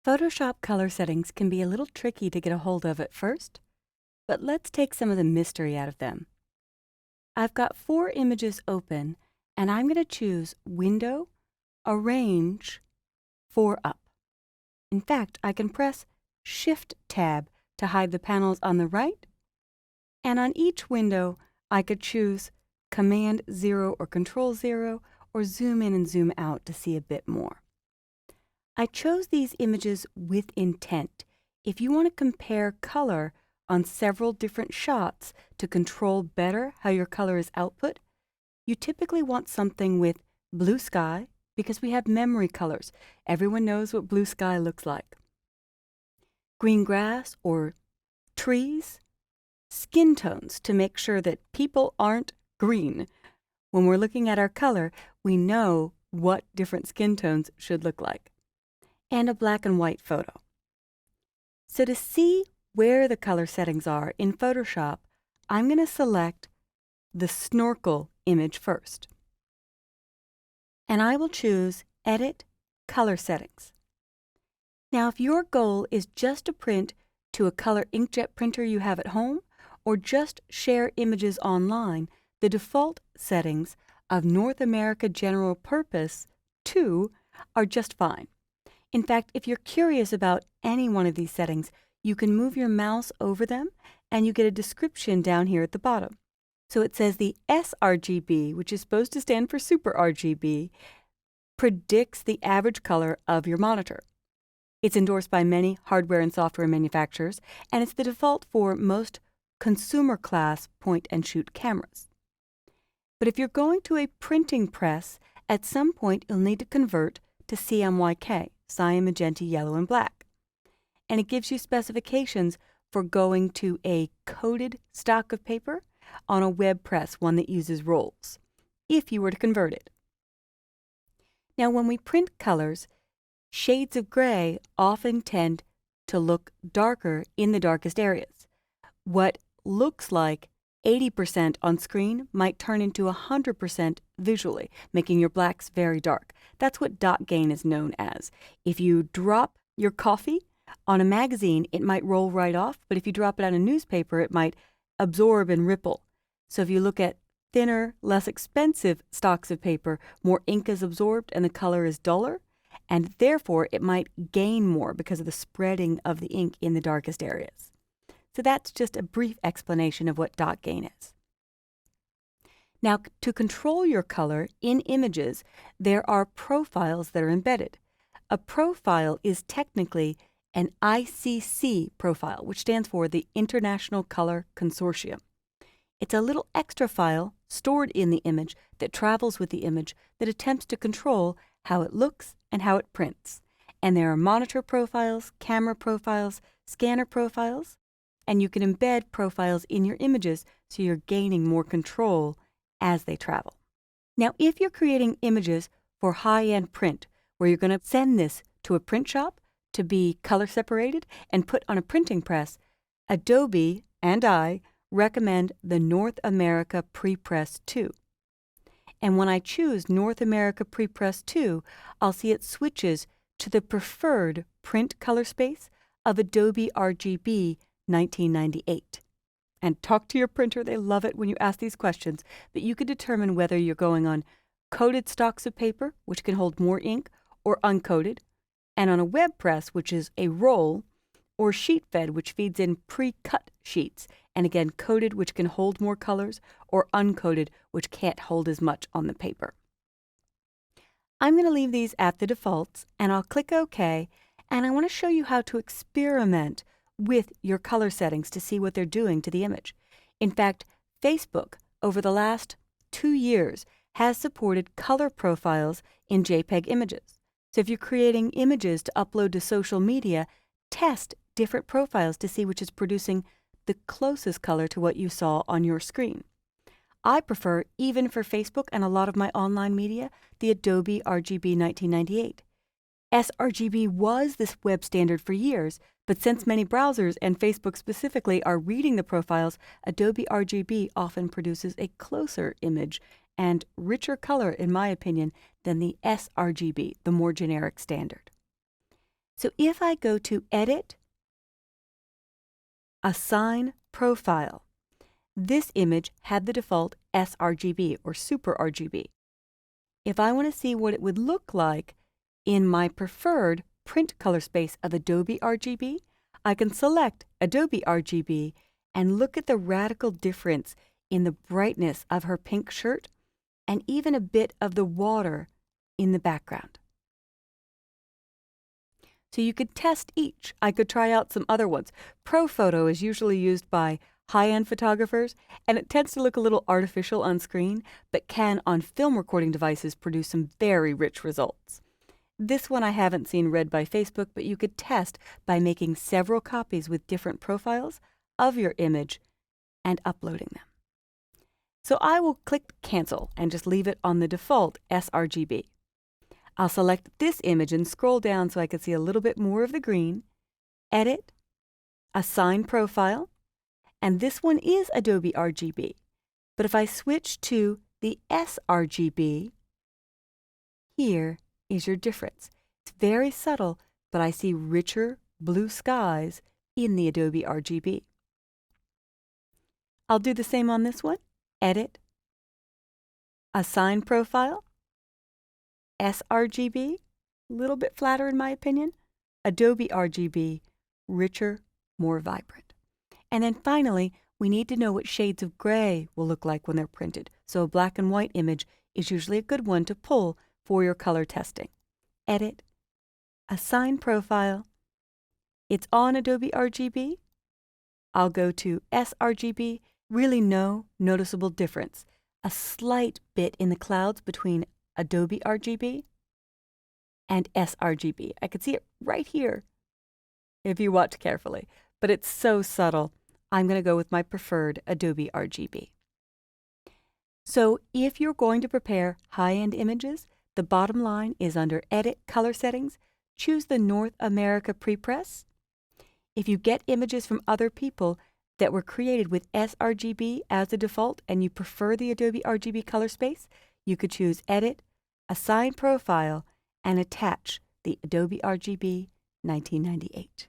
Photoshop color settings can be a little tricky to get a hold of at first, but let's take some of the mystery out of them. I've got 4 images open, and I'm going to choose Window, Arrange, 4 up. In fact, I can press Shift-Tab to hide the panels on the right, and on each window, I could choose Command-0 or Control-0 or zoom in and zoom out to see a bit more. I chose these images with intent. If you want to compare color on several different shots to control better how your color is output, you typically want something with blue sky because we have memory colors. Everyone knows what blue sky looks like. Green grass or trees, skin tones to make sure that people aren't green. When we're looking at our color, we know what different skin tones should look like. And a black and white photo. So to see where the color settings are in Photoshop, I'm going to select the snorkel image first. And I will choose Edit Color Settings. Now, if your goal is just to print to a color inkjet printer you have at home, or just share images online, the default settings of North America General Purpose 2 are just fine. In fact, if you're curious about any one of these settings, you can move your mouse over them and you get a description down here at the bottom. So it says the sRGB, which is supposed to stand for Super RGB, predicts the average color of your monitor. It's endorsed by many hardware and software manufacturers, and it's the default for most consumer class point-and-shoot cameras. But if you're going to a printing press, at some point you'll need to convert to CMYK, cyan, magenta, yellow, and black. And it gives you specifications for going to a coated stock of paper on a web press, one that uses rolls, if you were to convert it. Now, when we print colors, shades of gray often tend to look darker in the darkest areas. What looks like 80% on screen might turn into 100% visually, making your blacks very dark. That's what dot gain is known as. If you drop your coffee on a magazine, it might roll right off, but if you drop it on a newspaper, it might absorb and ripple. So if you look at thinner, less expensive stocks of paper, more ink is absorbed and the color is duller, and therefore it might gain more because of the spreading of the ink in the darkest areas. So that's just a brief explanation of what dot gain is. Now, to control your color in images, there are profiles that are embedded. A profile is technically an ICC profile, which stands for the International Color Consortium. It's a little extra file stored in the image that travels with the image that attempts to control how it looks and how it prints. And there are monitor profiles, camera profiles, scanner profiles, and you can embed profiles in your images so you're gaining more control as they travel. Now, if you're creating images for high-end print, where you're going to send this to a print shop to be color separated and put on a printing press, Adobe and I recommend the North America Prepress 2. And when I choose North America Prepress 2, I'll see it switches to the preferred print color space of Adobe RGB 1998. And talk to your printer, they love it when you ask these questions, but you can determine whether you're going on coated stocks of paper, which can hold more ink, or uncoated, and on a web press, which is a roll, or sheet fed, which feeds in pre-cut sheets, and again coated, which can hold more colors, or uncoated, which can't hold as much on the paper. I'm going to leave these at the defaults, and I'll click OK, and I want to show you how to experiment with your color settings to see what they're doing to the image. In fact, Facebook, over the last 2 years, has supported color profiles in JPEG images. So if you're creating images to upload to social media, test different profiles to see which is producing the closest color to what you saw on your screen. I prefer, even for Facebook and a lot of my online media, the Adobe RGB 1998. sRGB was this web standard for years, but since many browsers and Facebook specifically are reading the profiles, Adobe RGB often produces a closer image and richer color, in my opinion, than the sRGB, the more generic standard. So if I go to Edit, Assign Profile, this image had the default sRGB or Super RGB. If I want to see what it would look like in my preferred print color space of Adobe RGB, I can select Adobe RGB and look at the radical difference in the brightness of her pink shirt and even a bit of the water in the background. So you could test each. I could try out some other ones. Pro Photo is usually used by high-end photographers, and it tends to look a little artificial on screen, but can on film recording devices produce some very rich results. This one I haven't seen read by Facebook, but you could test by making several copies with different profiles of your image and uploading them. So I will click Cancel and just leave it on the default sRGB. I'll select this image and scroll down so I can see a little bit more of the green, Edit, Assign Profile, and this one is Adobe RGB. But if I switch to the sRGB, here is your difference. It's very subtle, but I see richer blue skies in the Adobe RGB. I'll do the same on this one. Edit, Assign Profile, sRGB, a little bit flatter in my opinion, Adobe RGB, richer, more vibrant. And then finally, we need to know what shades of gray will look like when they're printed. So a black and white image is usually a good one to pull for your color testing. Edit, Assign Profile. It's on Adobe RGB. I'll go to sRGB. Really no noticeable difference. A slight bit in the clouds between Adobe RGB and sRGB. I could see it right here if you watch carefully, but it's so subtle. I'm going to go with my preferred Adobe RGB. So if you're going to prepare high-end images, the bottom line is under Edit Color Settings, choose the North America Prepress. If you get images from other people that were created with sRGB as the default and you prefer the Adobe RGB color space, you could choose Edit, Assign Profile, and attach the Adobe RGB 1998.